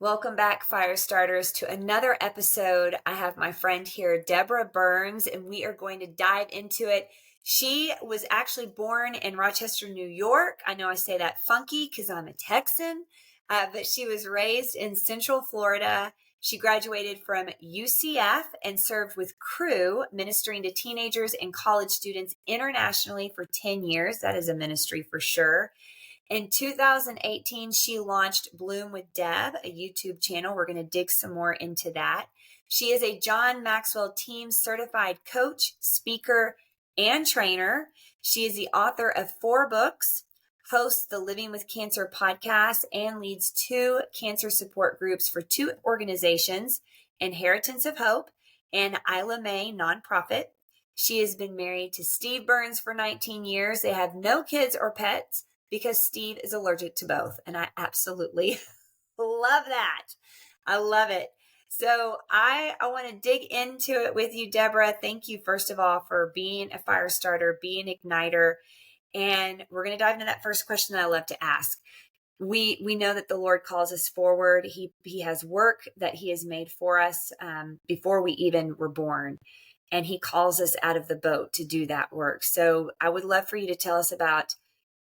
Welcome back, fire starters, to another episode. I have my friend here, Debra Burns, and we are going to dive into it. She was actually born in Rochester, New York. I know I say that funky because I'm a Texan, but she was raised in Central Florida. She graduated from UCF and served with Cru, ministering to teenagers and college students internationally for 10 years. That is a ministry for sure. In 2018, she launched Bloom with Deb, a YouTube channel. We're going to dig some more into that. She is a John Maxwell team certified coach, speaker, and trainer. She is the author of 4 books, hosts the Living with Cancer podcast, and leads 2 cancer support groups for 2 organizations, Inheritance of Hope and Isla nonprofit. She has been married to Steve Burns for 19 years. They have no kids or pets, because Steve is allergic to both. And I absolutely love that. I love it. So I want to dig into it with you, Debra. Thank you, first of all, for being a fire starter, being an igniter. And we're going to dive into that first question that I love to ask. We know that the Lord calls us forward. He has work that he has made for us before we even were born. And he calls us out of the boat to do that work. So I would love for you to tell us about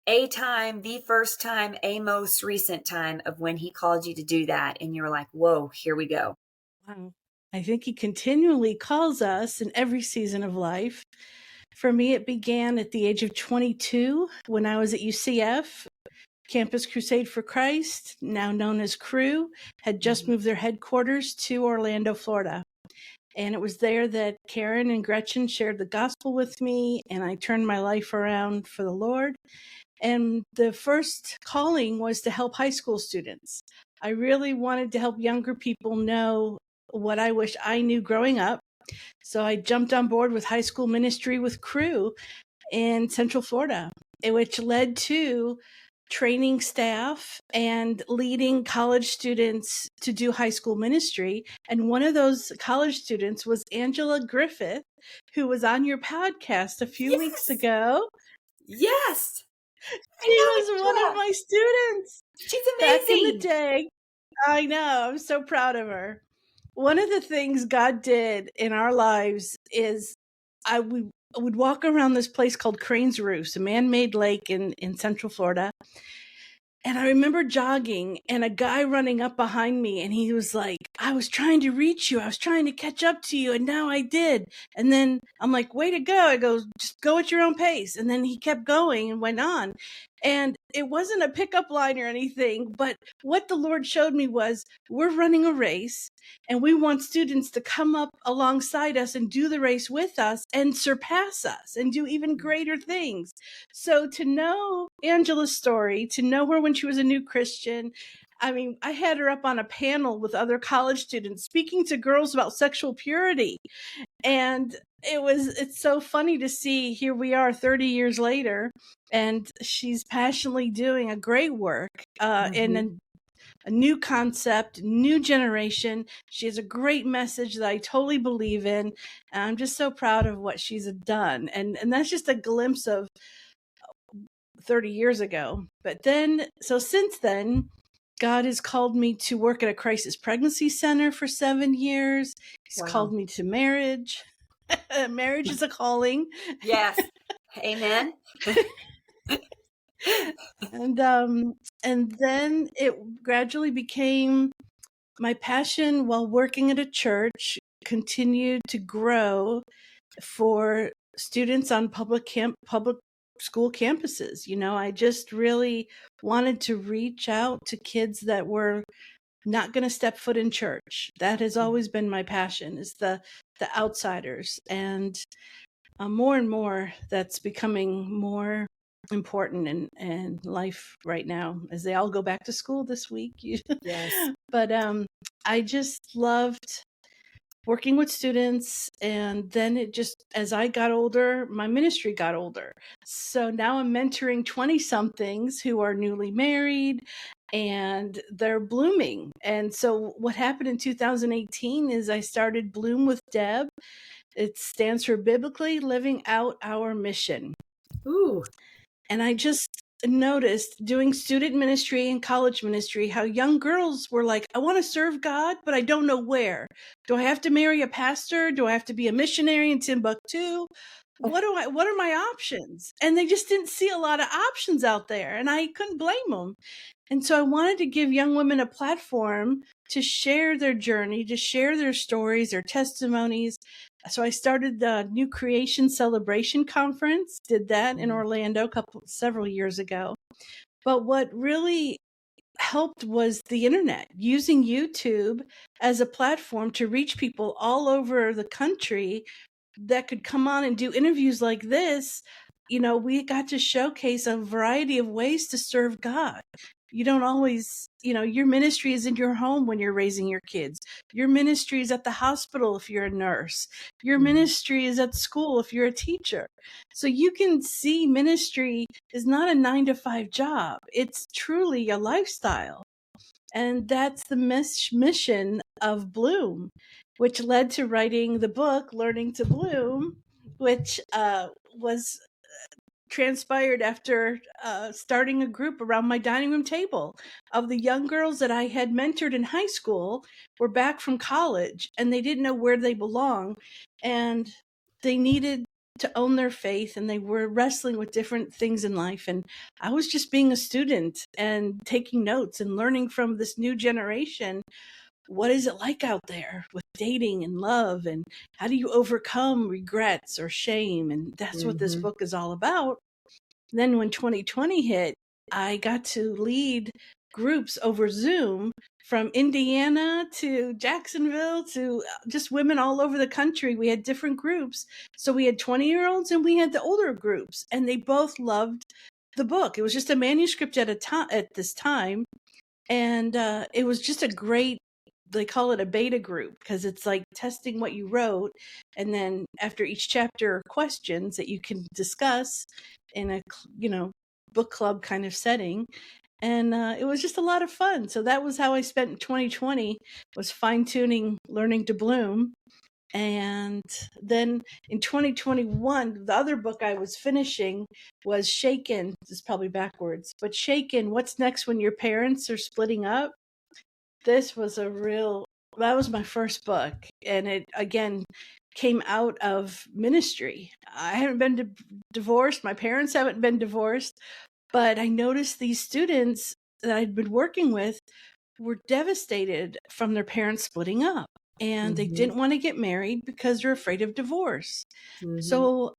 a time, the first time, a most recent time of when he called you to do that. And you're like, whoa, here we go. Wow. I think he continually calls us in every season of life. For me, it began at the age of 22 when I was at UCF. Campus Crusade for Christ, now known as Cru, had just moved their headquarters to Orlando, Florida. And it was there that Karen and Gretchen shared the gospel with me, and I turned my life around for the Lord. And the first calling was to help high school students. I really wanted to help younger people know what I wish I knew growing up. So I jumped on board with high school ministry with Cru in Central Florida, which led to training staff and leading college students to do high school ministry. And one of those college students was Angela Griffith, who was on your podcast a few weeks ago. Yes. She was one of my students. She's amazing. Back in the day. I know. I'm so proud of her. One of the things God did in our lives is I would walk around this place called Crane's Roost, a man-made lake in Central Florida. And I remember jogging and a guy running up behind me, and he was like, I was trying to reach you. I was trying to catch up to you, and now I did. And then I'm like, way to go. I go, just go at your own pace. And then he kept going and went on. And it wasn't a pickup line or anything, but what the Lord showed me was we're running a race, and we want students to come up alongside us and do the race with us and surpass us and do even greater things. So to know Angela's story, to know her when she was a new Christian, I mean, I had her up on a panel with other college students speaking to girls about sexual purity. And it's so funny to see here we are 30 years later, and she's passionately doing a great work in a new concept, new generation. She has a great message that I totally believe in. And I'm just so proud of what she's done. And that's just a glimpse of 30 years ago. But then, so since then, God has called me to work at a crisis pregnancy center for 7 years. He's called me to marriage. Marriage is a calling. Yes. Amen. And then it gradually became my passion while working at a church, continued to grow for students on public school campuses. You know, I just really wanted to reach out to kids that were not going to step foot in church. That has always been my passion, is the outsiders. And more and more, that's becoming more important in life right now as they all go back to school this week. Yes. But I just loved working with students, and then it just, as I got older, my ministry got older. So now I'm mentoring 20-somethings who are newly married, and they're blooming. And so what happened in 2018 is I started Bloom with Deb. It stands for Biblically Living Out Our Mission. Ooh. And I just noticed doing student ministry and college ministry how young girls were like, I want to serve God, but I don't know where. Do I have to marry a pastor? Do I have to be a missionary in Timbuktu? What are my options? And they just didn't see a lot of options out there, and I couldn't blame them. And so I wanted to give young women a platform to share their journey, to share their stories, their testimonies. So I started the New Creation Celebration Conference, did that in Orlando several years ago. But what really helped was the internet, using YouTube as a platform to reach people all over the country that could come on and do interviews like this. We got to showcase a variety of ways to serve God. You don't always, your ministry is in your home when you're raising your kids. Your ministry is at the hospital if you're a nurse. Your ministry is at school if you're a teacher. So you can see ministry is not a 9-to-5 job. It's truly a lifestyle. And that's the mission of Bloom, which led to writing the book, Learning to Bloom, which was transpired after starting a group around my dining room table of the young girls that I had mentored in high school were back from college, and they didn't know where they belong, and they needed to own their faith, and they were wrestling with different things in life. And I was just being a student and taking notes and learning from this new generation. What is it like out there with dating and love, and how do you overcome regrets or shame? And that's what this book is all about. Then when 2020 hit, I got to lead groups over Zoom from Indiana to Jacksonville to just women all over the country. We had different groups. So we had 20-year-olds and we had the older groups, and they both loved the book. It was just a manuscript at this time. And it was just a great, they call it a beta group because it's like testing what you wrote. And then after each chapter, questions that you can discuss in a, book club kind of setting. And it was just a lot of fun. So that was how I spent 2020, was fine-tuning Learning to Bloom. And then in 2021, the other book I was finishing was Shaken. This is probably backwards, but Shaken, What's Next When Your Parents Are Splitting Up? This was that was my first book. And it, again, came out of ministry. I haven't been divorced. My parents haven't been divorced. But I noticed these students that I'd been working with were devastated from their parents splitting up. And they didn't want to get married because they're afraid of divorce. So,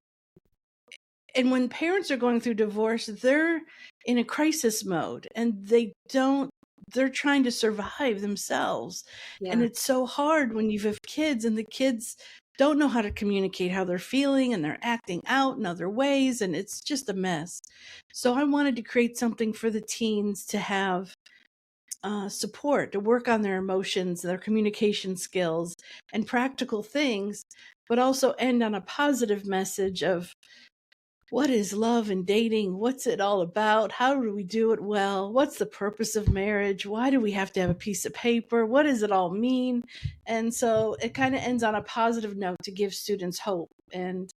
and when parents are going through divorce, they're in a crisis mode, and they're trying to survive themselves. Yeah. And it's so hard when you have kids and the kids don't know how to communicate how they're feeling, and they're acting out in other ways, and it's just a mess. So I wanted to create something for the teens to have support, to work on their emotions, their communication skills, and practical things, but also end on a positive message of what is love and dating? What's it all about? How do we do it well? What's the purpose of marriage? Why do we have to have a piece of paper? What does it all mean? And so it kind of ends on a positive note to give students hope and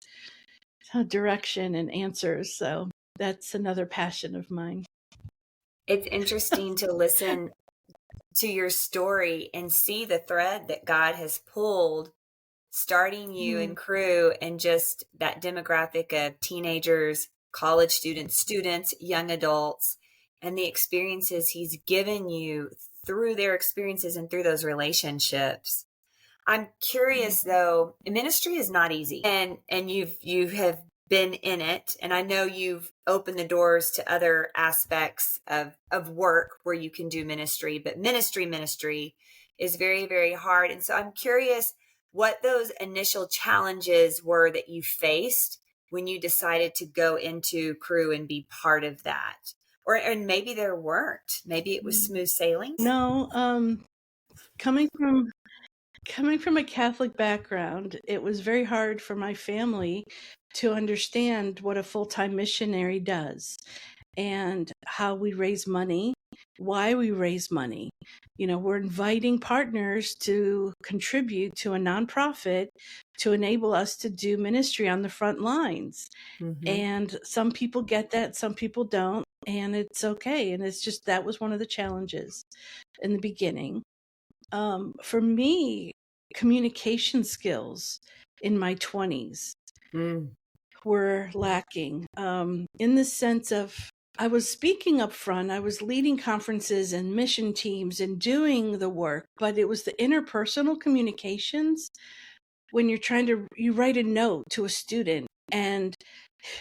direction and answers. So that's another passion of mine. It's interesting to listen to your story and see the thread that God has pulled, starting you in Crew, and just that demographic of teenagers, college students, young adults, and the experiences He's given you through their experiences and through those relationships. I'm curious though, ministry is not easy, and you have been in it, and I know you've opened the doors to other aspects of work where you can do ministry, but ministry is very, very hard. And so I'm curious what those initial challenges were that you faced when you decided to go into Crew and be part of that. And maybe there weren't. Maybe it was smooth sailing. No, coming from a Catholic background, it was very hard for my family to understand what a full-time missionary does and how we raise money why we raise money. We're inviting partners to contribute to a nonprofit to enable us to do ministry on the front lines. And some people get that, some people don't, and it's okay. And it's just, that was one of the challenges in the beginning. For me, communication skills in my 20s were lacking, in the sense of, I was speaking up front, I was leading conferences and mission teams and doing the work, but it was the interpersonal communications when you write a note to a student, and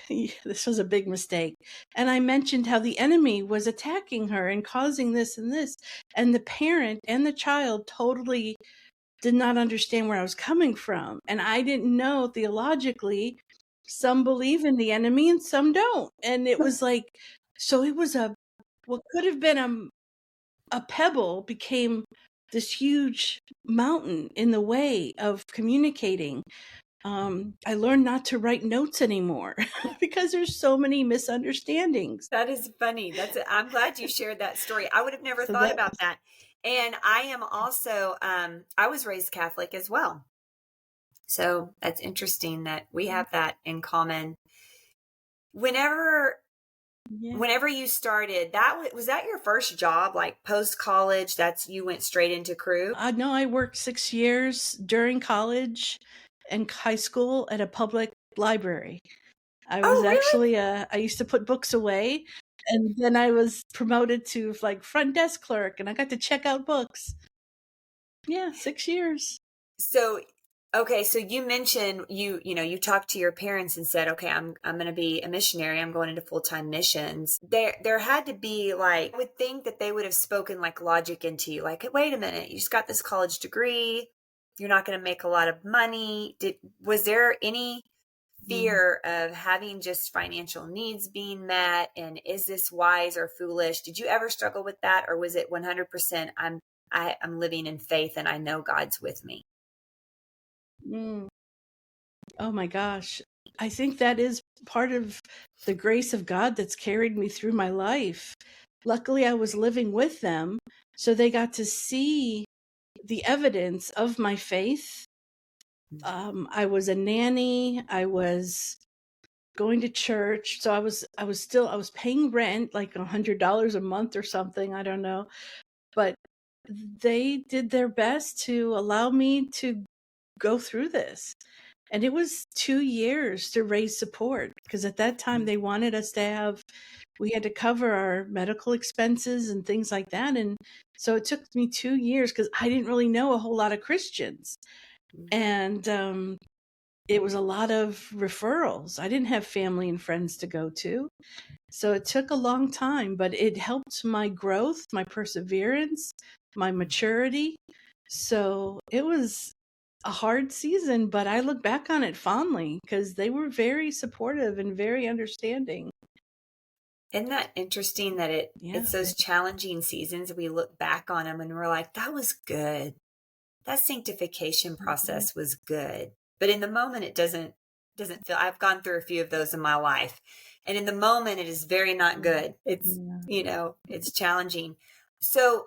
this was a big mistake. And I mentioned how the enemy was attacking her and causing this and this, and the parent and the child totally did not understand where I was coming from. And I didn't know theologically, some believe in the enemy and some don't. And it was like, so it was what could have been a pebble became this huge mountain in the way of communicating. I learned not to write notes anymore because there's so many misunderstandings. That is funny. I'm glad you shared that story. I would have never So thought about that. And I am also, I was raised Catholic as well. So that's interesting that we have that in common. Whenever you started, was that your first job, like post college? You went straight into crew? No, I worked 6 years during college and high school at a public library. I was actually, I used to put books away, and then I was promoted to like front desk clerk, and I got to check out books. Yeah, 6 years. So, okay, so you mentioned you talked to your parents and said, okay, I'm going to be a missionary. I'm going into full-time missions. There had to be, like, I would think that they would have spoken like logic into you. Like, wait a minute, you just got this college degree. You're not going to make a lot of money. Was there any fear of having just financial needs being met? And is this wise or foolish? Did you ever struggle with that? Or was it 100% I'm living in faith and I know God's with me? Oh my gosh. I think that is part of the grace of God that's carried me through my life. Luckily, I was living with them, so they got to see the evidence of my faith. I was a nanny. I was going to church. So I was paying rent, like $100 a month or something. I don't know. But they did their best to allow me to go through this. And it was 2 years to raise support, because at that time they wanted us to we had to cover our medical expenses and things like that. And so it took me 2 years because I didn't really know a whole lot of Christians. And it was a lot of referrals. I didn't have family and friends to go to. So it took a long time, but it helped my growth, my perseverance, my maturity. So it was a hard season, but I look back on it fondly because they were very supportive and very understanding. Isn't that interesting that it's those challenging seasons, we look back on them and we're like, that was good. That sanctification process was good. But in the moment, it doesn't feel, I've gone through a few of those in my life. And in the moment, it is very not good. It's, it's challenging. So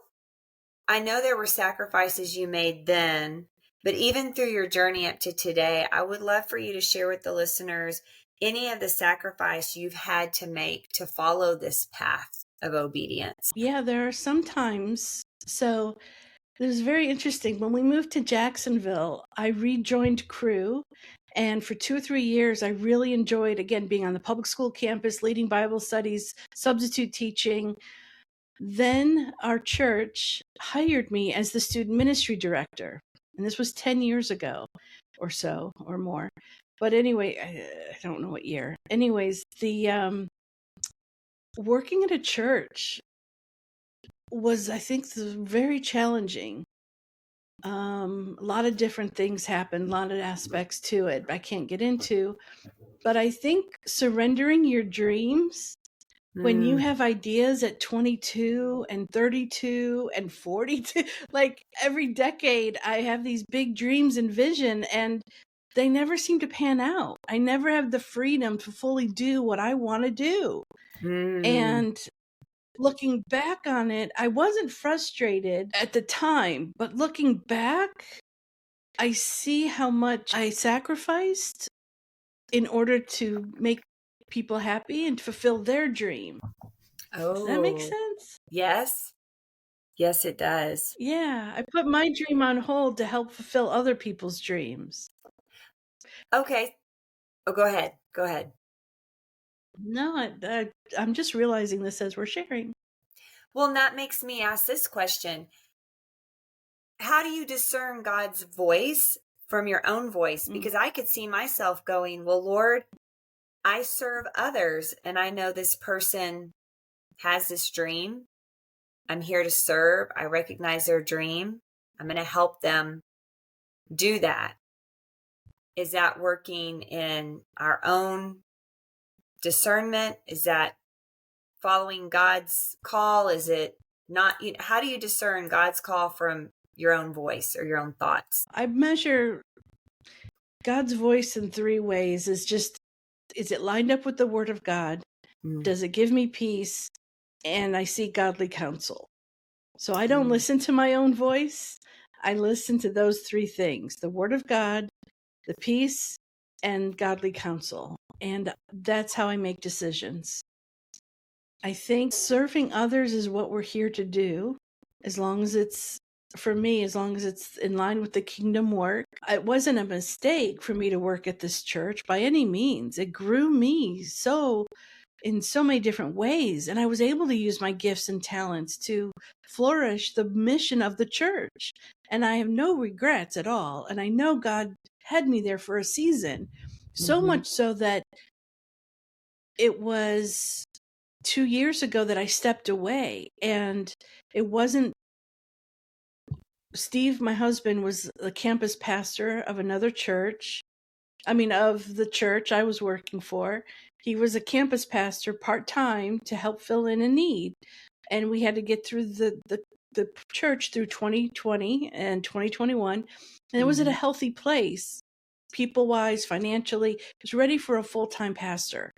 I know there were sacrifices you made then, but even through your journey up to today, I would love for you to share with the listeners any of the sacrifice you've had to make to follow this path of obedience. Yeah, there are some times. So it was very interesting. When we moved to Jacksonville, I rejoined Crew. And for 2 or 3 years, I really enjoyed, again, being on the public school campus, leading Bible studies, substitute teaching. Then our church hired me as the student ministry director. And this was 10 years ago or so, or more. But anyway, I don't know what year. Anyways, the working at a church was, I think, very challenging. A lot of different things happened, a lot of aspects to it I can't get into. But I think surrendering your dreams when you have ideas at 22 and 32 and 42, like every decade, I have these big dreams and vision, and they never seem to pan out. I never have the freedom to fully do what I want to do. And looking back on it, I wasn't frustrated at the time, but looking back, I see how much I sacrificed in order to make people happy and fulfill their dream. Does that make Oh, sense? yes. Yes, it does. Yeah, I put my dream on hold to help fulfill other people's dreams. Okay. Oh, go ahead. Go ahead. No, I'm just realizing this as we're sharing. Well, and that makes me ask this question. How do you discern God's voice from your own voice? Mm. Because I could see myself going, well, Lord, I serve others and I know this person has this dream. I'm here to serve. I recognize their dream. I'm going to help them do that. Is that working in our own discernment? Is that following God's call? Is it not? How do you discern God's call from your own voice or your own thoughts? I measure God's voice in 3 ways. Is it lined up with the Word of God? Mm. Does it give me peace? And I seek godly counsel. So I don't listen to my own voice. I listen to those 3 things: the Word of God, the peace, and godly counsel. And that's how I make decisions. I think serving others is what we're here to do, as long as it's, for me, as long as it's in line with the kingdom work. It wasn't a mistake for me to work at this church by any means. It grew me in so many different ways, and I was able to use my gifts and talents to flourish the mission of the church. And I have no regrets at all. And I know God had me there for a season, so much so that it was 2 years ago that I stepped away. And it wasn't, Steve, my husband, was the campus pastor of another church. Of the church I was working for. He was a campus pastor part-time to help fill in a need. And we had to get through the church through 2020 and 2021. And it was at a healthy place, people-wise, financially. It was ready for a full-time pastor.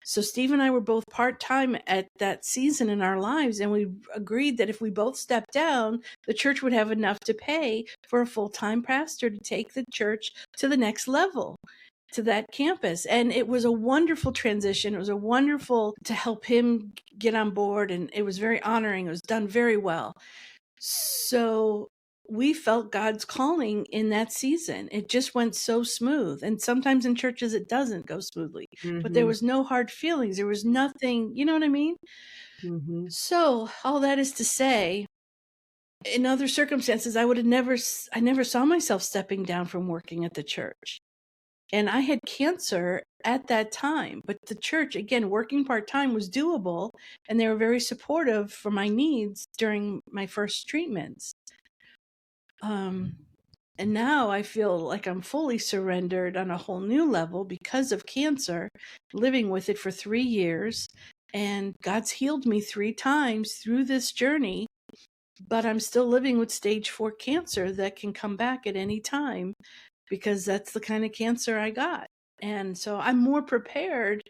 So Steve and I were both part-time at that season in our lives, and we agreed that if we both stepped down, the church would have enough to pay for a full-time pastor to take the church to the next level, to that campus. And it was a wonderful transition. It was a wonderful to help him get on board, and it was very honoring. It was done very well. So we felt God's calling in that season. It just went so smooth. And sometimes in churches it doesn't go smoothly, but there was no hard feelings. There was nothing, you know what I mean? So all that is to say, in other circumstances, I never saw myself stepping down from working at the church. And I had cancer at that time, but the church, again, working part-time was doable, and they were very supportive for my needs during my first treatments. And now I feel like I'm fully surrendered on a whole new level because of cancer, living with it for 3 years, and God's healed me 3 times through this journey, but I'm still living with stage 4 cancer that can come back at any time, because that's the kind of cancer I got. And so I'm more prepared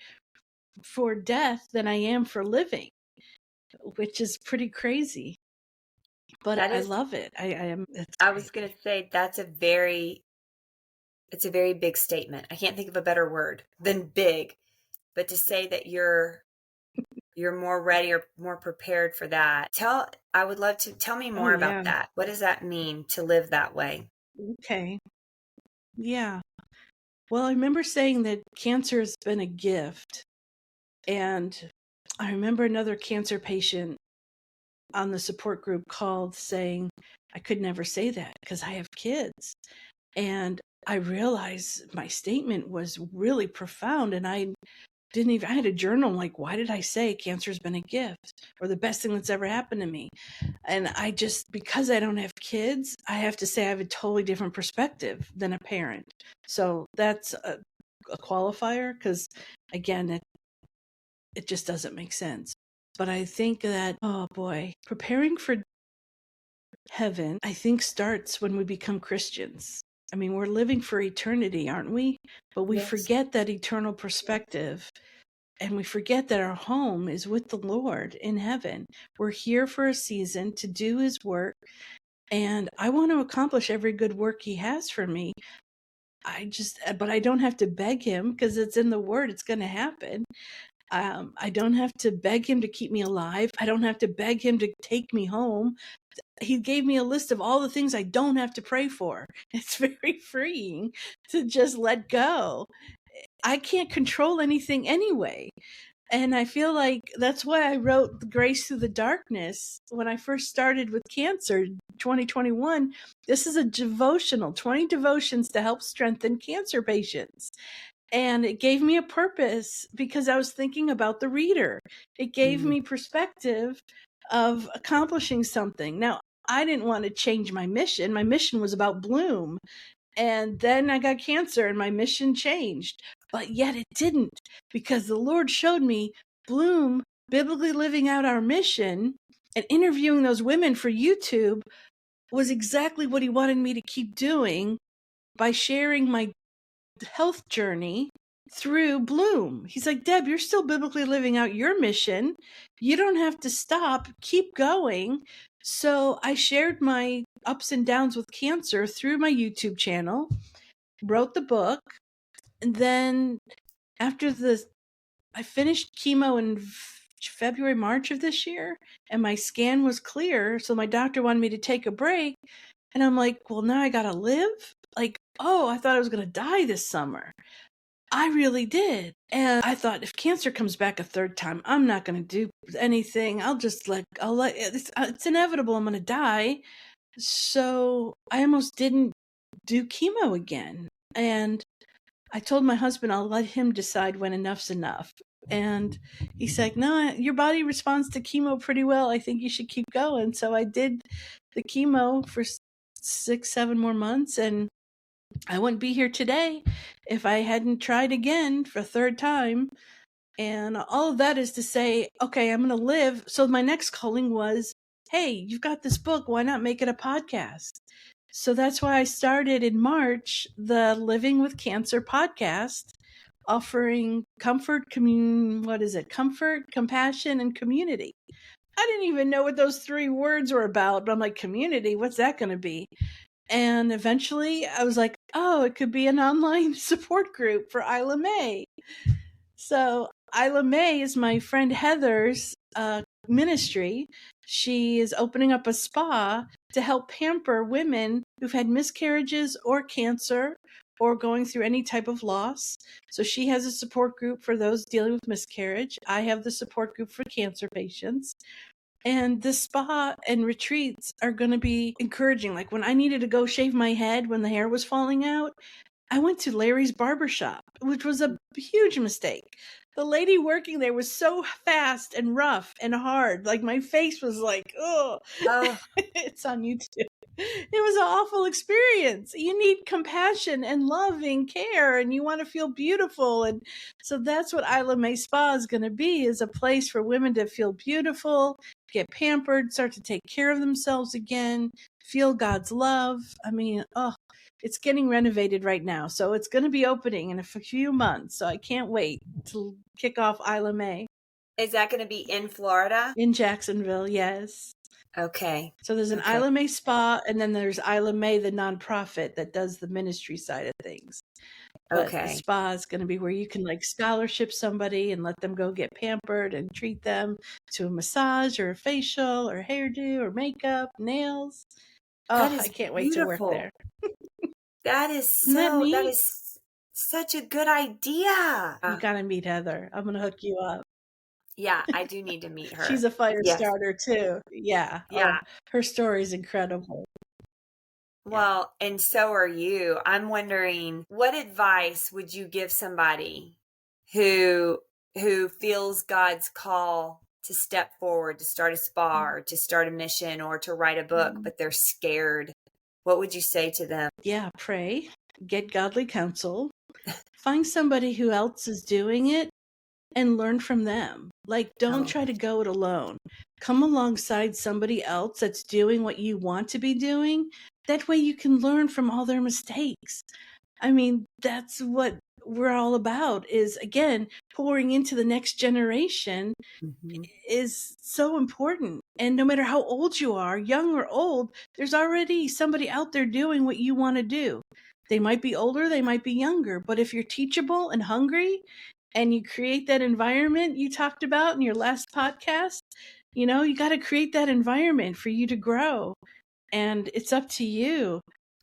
for death than I am for living, which is pretty crazy. But I love it. I am. I was going to say it's a very big statement. I can't think of a better word than big, but to say that you're more ready or more prepared for that. I would love to tell me more about that. What does that mean to live that way? Okay. Yeah. Well, I remember saying that cancer has been a gift. And I remember another cancer patient on the support group called saying, I could never say that because I have kids. And I realized my statement was really profound, and I had a journal like, why did I say cancer's been a gift or the best thing that's ever happened to me? And because I don't have kids, I have to say I have a totally different perspective than a parent. So that's a qualifier, because again, it just doesn't make sense. But I think that, oh boy, preparing for heaven, I think, starts when we become Christians. We're living for eternity, aren't we? But we forget that eternal perspective And we forget that our home is with the Lord in heaven. We're here for a season to do his work. And I want to accomplish every good work he has for me. But I don't have to beg him because it's in the word. It's going to happen. I don't have to beg him to keep me alive. I don't have to beg him to take me home. He gave me a list of all the things I don't have to pray for. It's very freeing to just let go. I can't control anything anyway. And I feel like that's why I wrote The Grace Through the Darkness when I first started with cancer, 2021. This is a devotional, 20 devotions to help strengthen cancer patients. And it gave me a purpose because I was thinking about the reader. It gave me perspective of accomplishing something. Now, I didn't want to change my mission. My mission was about bloom. And then I got cancer and my mission changed. But yet it didn't, because the Lord showed me bloom, biblically living out our mission, and interviewing those women for YouTube was exactly what he wanted me to keep doing by sharing my health journey through bloom. He's like, Deb, you're still biblically living out your mission. You don't have to stop. Keep going. So I shared my ups and downs with cancer through my YouTube channel, wrote the book, and then after I finished chemo in February, March of this year, and my scan was clear. So my doctor wanted me to take a break. And I'm like, well, now I got to live? Like, oh, I thought I was going to die this summer. I really did. And I thought if cancer comes back a third time, I'm not going to do anything. It's inevitable. I'm going to die. So I almost didn't do chemo again. And I told my husband I'll let him decide when enough's enough. And he's like, no, your body responds to chemo pretty well. I think you should keep going. So I did the chemo for 6-7 more months, and I wouldn't be here today if I hadn't tried again for a third time. And all of that is to say, okay, I'm going to live. So my next calling was, hey, you've got this book. Why not make it a podcast? So that's why I started in March the Living with Cancer podcast, offering comfort, comfort, compassion, and community. I didn't even know what those 3 words were about, but I'm like, community, what's that going to be? And eventually I was like, oh, it could be an online support group for Isla May. So Isla May is my friend Heather's ministry. She is opening up a spa to help pamper women who've had miscarriages or cancer or going through any type of loss. So she has a support group for those dealing with miscarriage. I have the support group for cancer patients. And the spa and retreats are going to be encouraging. Like when I needed to go shave my head when the hair was falling out, I went to Larry's barbershop, which was a huge mistake. The lady working there was so fast and rough and hard. Like my face was like, oh, it's on YouTube. It was an awful experience. You need compassion and loving care, and you want to feel beautiful. And so that's what Isla May Spa is going to be, is a place for women to feel beautiful, get pampered, start to take care of themselves again, feel God's love. I mean, it's getting renovated right now. So it's going to be opening in a few months. So I can't wait to kick off Isla May. Is that going to be in Florida? In Jacksonville, yes. Okay. So there's an Isla May Spa, and then there's Isla May, the nonprofit that does the ministry side of things. But the spa is going to be where you can like scholarship somebody and let them go get pampered and treat them to a massage or a facial or hairdo or makeup, nails. Oh, I can't wait to work there. That is such a good idea. You got to meet Heather. I'm going to hook you up. Yeah, I do need to meet her. She's a fire starter too. Yeah. Yeah. Her story is incredible. Well, and so are you. I'm wondering, what advice would you give somebody who feels God's call to step forward, to start a spa or to start a mission or to write a book, but they're scared? What would you say to them? Yeah, pray, get godly counsel, find somebody who else is doing it and learn from them. Like, don't try to go it alone. Come alongside somebody else that's doing what you want to be doing. That way you can learn from all their mistakes. I mean, that's what we're all about is, again, pouring into the next generation Mm-hmm. is so important. And no matter how old you are, young or old, there's already somebody out there doing what you want to do. They might be older, they might be younger, but if you're teachable and hungry and you create that environment you talked about in your last podcast, you know, you got to create that environment for you to grow. And it's up to you.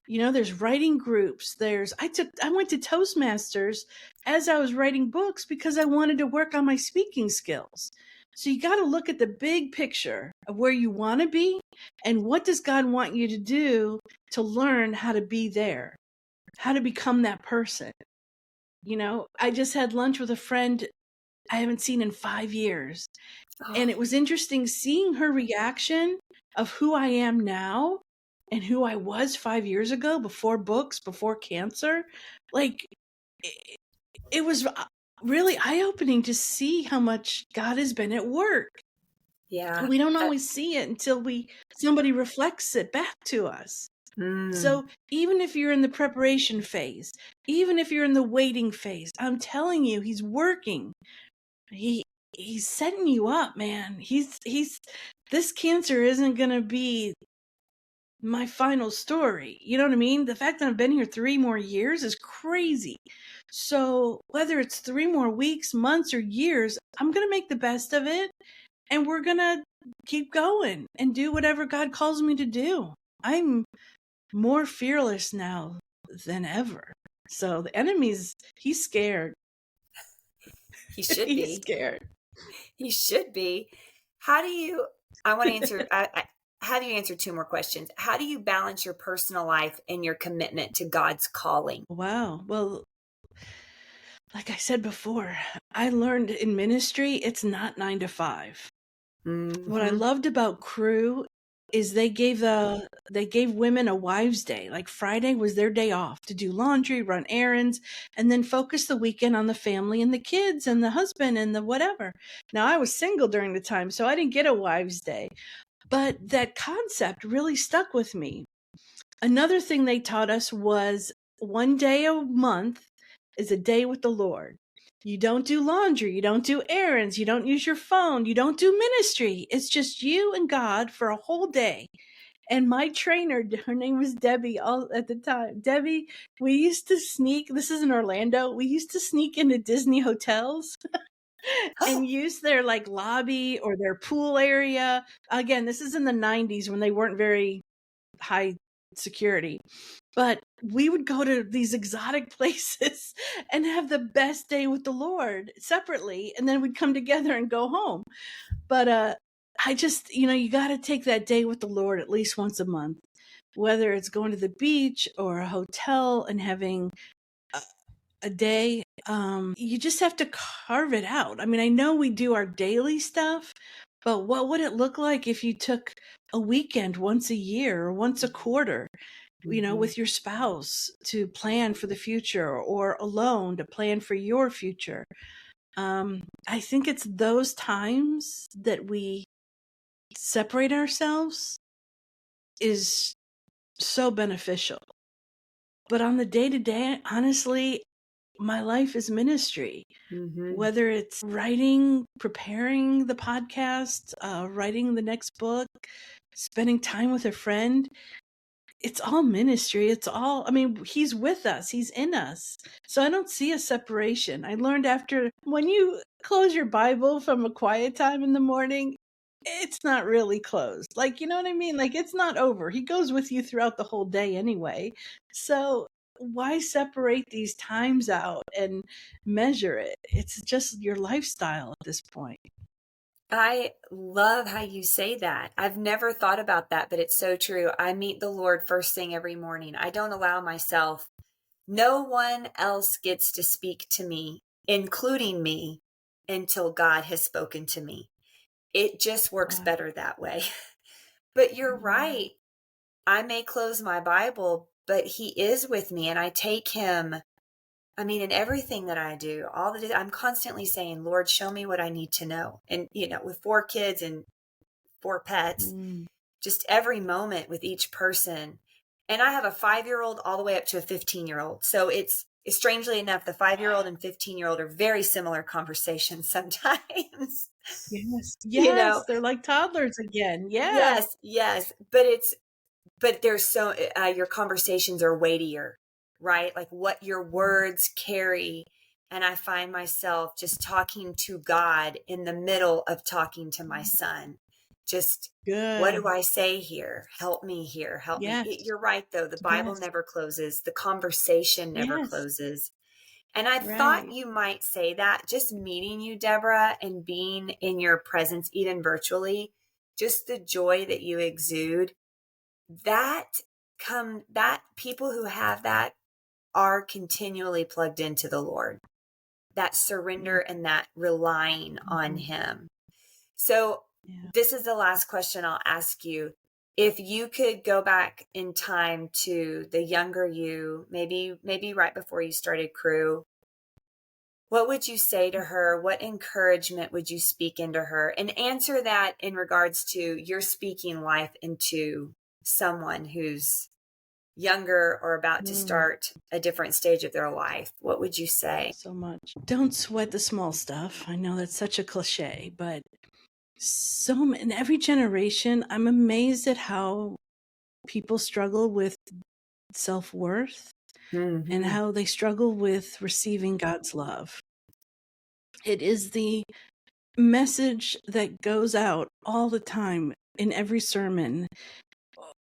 You know, there's writing groups. I went to Toastmasters as I was writing books because I wanted to work on my speaking skills. So you got to look at the big picture of where you want to be and what does God want you to do to learn how to be there, how to become that person. You know, I just had lunch with a friend I haven't seen in 5 years. And Oh, it was interesting seeing her reaction of who I am now and who I was 5 years ago, before books, before cancer. Like, it, it was really eye-opening to see how much God has been at work. yeah. We don't always see it until somebody reflects it back to us. Mm, So even if you're in the preparation phase, even if you're in the waiting phase, I'm telling you, he's working. He he's setting you up, man. He's this cancer isn't going to be my final story. You know what I mean? The fact that I've been here 3 more years is crazy. So, whether it's 3 more weeks, months, or years, I'm going to make the best of it, and we're going to keep going and do whatever God calls me to do. I'm more fearless now than ever. So, the he's scared. he should He's be. scared. He should be. How do you, I want to answer, have you answer two more questions. How do you balance your personal life and your commitment to God's calling? Wow. Well, like I said before, I learned in ministry, it's not 9 to 5. What I Mm-hmm. loved about Crew is they gave women a wives' day. Like Friday was their day off to do laundry, run errands, and then focus the weekend on the family and the kids and the husband and the whatever. Now I was single during the time, so I didn't get a wives' day, but that concept really stuck with me. Another thing they taught us was one day a month is a day with the Lord. You don't do laundry, you don't do errands, you don't use your phone, you don't do ministry. It's just you and God for a whole day. And my trainer, her name was Debbie all at the time. Debbie, we used to sneak, this is in Orlando, we used to sneak into Disney hotels and use their like lobby or their pool area. Again, this is in the 90s when they weren't very high security. But we would go to these exotic places and have the best day with the Lord separately, and then we'd come together and go home. But I just, you know, you got to take that day with the Lord at least once a month, whether it's going to the beach or a hotel and having a day. You just have to carve it out. I mean, I know we do our daily stuff, but what would it look like if you took a weekend once a year or once a quarter, you know, Mm-hmm. with your spouse to plan for the future, or alone to plan for your future? I think it's those times that we separate ourselves is so beneficial. But on the day to day, honestly, my life is ministry. Mm-hmm. Whether it's writing, preparing the podcast, writing the next book, spending time with a friend, it's all ministry. It's all, I mean, he's with us, he's in us. So I don't see a separation. I learned after, when you close your Bible from a quiet time in the morning, it's not really closed. Like, you know what I mean? Like, it's not over. He goes with you throughout the whole day anyway. So why separate these times out and measure it? It's just your lifestyle at this point. I love how you say that. I've never thought about that, but it's so true. I meet the Lord first thing every morning. I don't allow myself, no one else gets to speak to me, including me, until God has spoken to me. It just works Wow. better that way. But you're Mm. right. I may close my Bible, but He is with me, and I take Him. I mean, in everything that I do, I'm constantly saying, Lord, show me what I need to know. And, with 4 kids and 4 pets, Mm. just every moment with each person. And I have a 5-year-old all the way up to a 15-year-old. So it's strangely enough, the 5-year-old and 15-year-old are very similar conversations sometimes. Yes. You know, Yes. They're like toddlers again. Yeah. yes, but there's so your conversations are weightier, right? Like what your words carry. And I find myself just talking to God in the middle of talking to my son. Just, what do Good. I say here? Help me here. Help me. Yes. You're right, though. The Bible Yes. never closes. The conversation never Yes. closes. And I thought Right. you might say that, just meeting you, Deborah, and being in your presence, even virtually, just the joy that you exude, that that people who have that are continually plugged into the Lord, that surrender and that relying on Mhm. him. So Yeah. this is the last question I'll ask you. If you could go back in time to the younger you, maybe right before you started crew, what would you say to her? What encouragement would you speak into her? And answer that in regards to your speaking life into someone who's younger or about to Mm, start a different stage of their life. What would you say? so much. Don't sweat the small stuff. I know that's such a cliche, but in every generation, I'm amazed at how people struggle with self-worth and Mm-hmm. how they struggle with receiving God's love. It is the message that goes out all the time in every sermon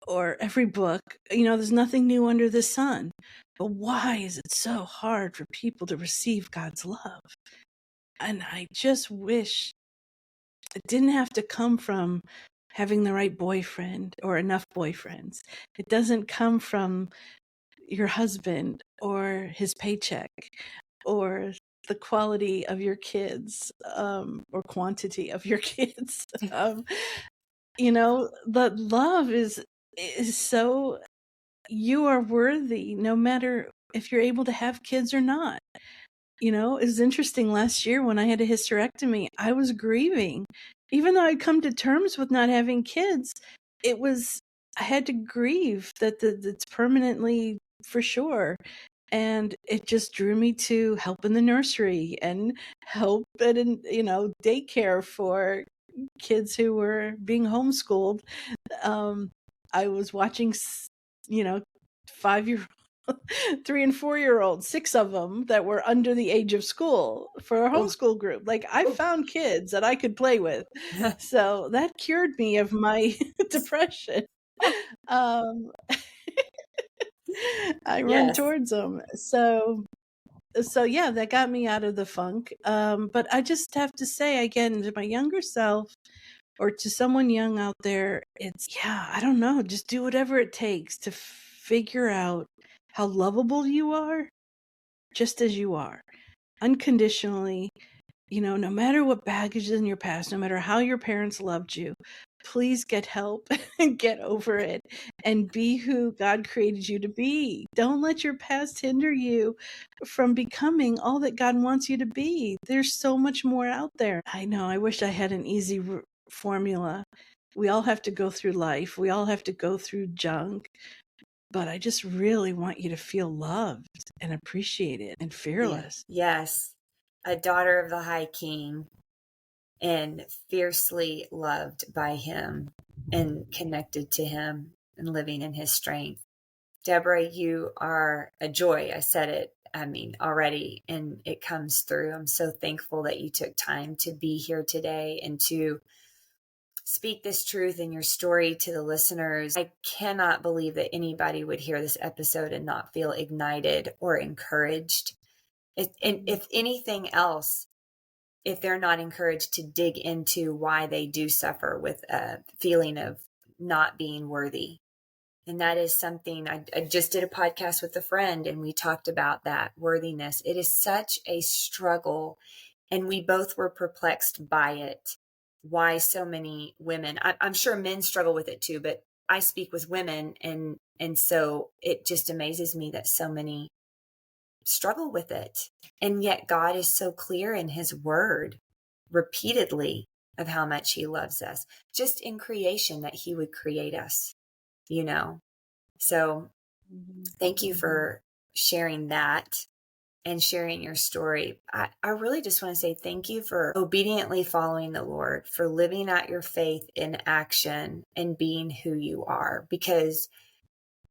or every book. There's nothing new under the sun. But why is it so hard for people to receive God's love? And I just wish it didn't have to come from having the right boyfriend or enough boyfriends. It doesn't come from your husband or his paycheck or the quality of your kids, or quantity of your kids. The love is so, you are worthy no matter if you're able to have kids or not. It was interesting last year when I had a hysterectomy, I was grieving. Even though I'd come to terms with not having kids, I had to grieve that's permanently for sure. And it just drew me to help in the nursery and help daycare for kids who were being homeschooled. Um, I was watching, 5-year 3 and 4-year-olds, 6 of them that were under the age of school for a Oh, homeschool group. Like, I oh. found kids that I could play with. So that cured me of my depression. Um, I run Yes. towards them. So yeah, that got me out of the funk. But I just have to say again to my younger self or to someone young out there, I don't know, just do whatever it takes to figure out how lovable you are just as you are, unconditionally. No matter what baggage is in your past, no matter how your parents loved you, please get help and get over it and be who God created you to be. Don't let your past hinder you from becoming all that God wants you to be. There's so much more out there. I know, I wish I had an easy formula. We all have to go through life. We all have to go through junk. But I just really want you to feel loved and appreciated and Yeah. fearless. Yes. A daughter of the High King and fiercely loved by him and connected to him and living in his strength. Deborah, you are a joy. I said it, already, and it comes through. I'm so thankful that you took time to be here today and to speak this truth in your story to the listeners. I cannot believe that anybody would hear this episode and not feel ignited or encouraged. And if anything else, if they're not encouraged to dig into why they do suffer with a feeling of not being worthy. And that is something I just did a podcast with a friend and we talked about that worthiness. It is such a struggle and we both were perplexed by it. Why so many women, I'm sure men struggle with it too, but I speak with women and so it just amazes me that so many struggle with it. And yet God is so clear in his word repeatedly of how much he loves us, just in creation that he would create us, you know? So thank you Mhm. for sharing that. and sharing your story. I really just want to say thank you for obediently following the Lord, for living out your faith in action and being who you are, because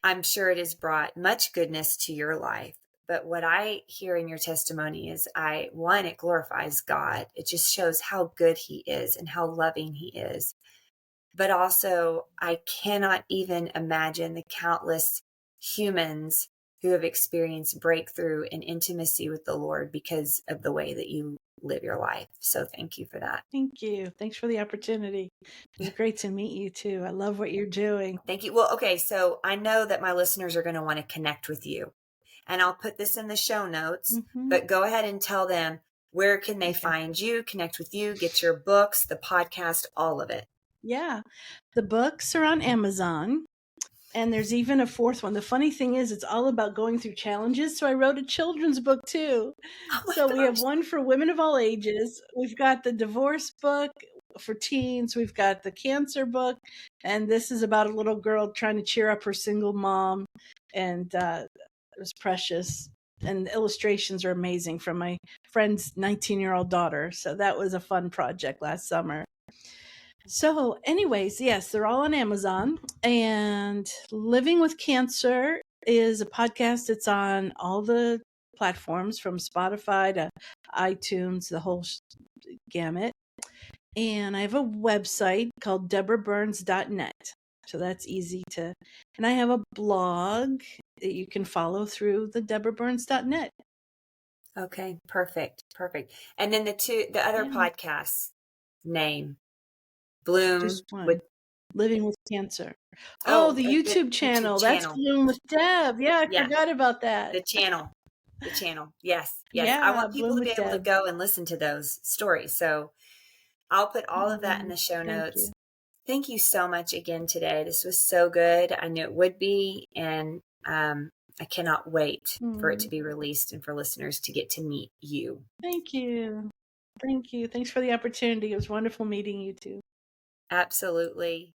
I'm sure it has brought much goodness to your life. But what I hear in your testimony is it glorifies God. It just shows how good He is and how loving He is. But also, I cannot even imagine the countless humans who have experienced breakthrough and intimacy with the Lord because of the way that you live your life. So thank you for that. Thank you. Thanks for the opportunity. It was great to meet you too. I love what you're doing. Thank you. Well, okay, so I know that my listeners are going to want to connect with you, and I'll put this in the show notes, but go ahead and tell them, where can they find you, connect with you, get your books, the podcast, all of it. Yeah. The books are on Amazon. And there's even a fourth one. The funny thing is, it's all about going through challenges. So I wrote a children's book too. Oh we have one for women of all ages. We've got the divorce book for teens. We've got the cancer book. And this is about a little girl trying to cheer up her single mom. And it was precious. And the illustrations are amazing from my friend's 19-year-old daughter. So that was a fun project last summer. So, anyways, yes, they're all on Amazon. And Living with Cancer is a podcast. It's on all the platforms from Spotify to iTunes, the whole gamut. And I have a website called debraburns.net. So that's easy to. And I have a blog that you can follow through the debraburns.net. Okay, perfect. And then the other podcasts name. Bloom Just one. with Living with Cancer. Oh, the YouTube channel. That's Bloom with Deb. Yeah, I forgot about that. The channel. Yes. Yeah, I want people to be able to go and listen to those stories. So I'll put all of that in the show notes. Thank you so much again today. This was so good. I knew it would be. And I cannot wait for it to be released and for listeners to get to meet you. Thank you. Thanks for the opportunity. It was wonderful meeting you too. Absolutely.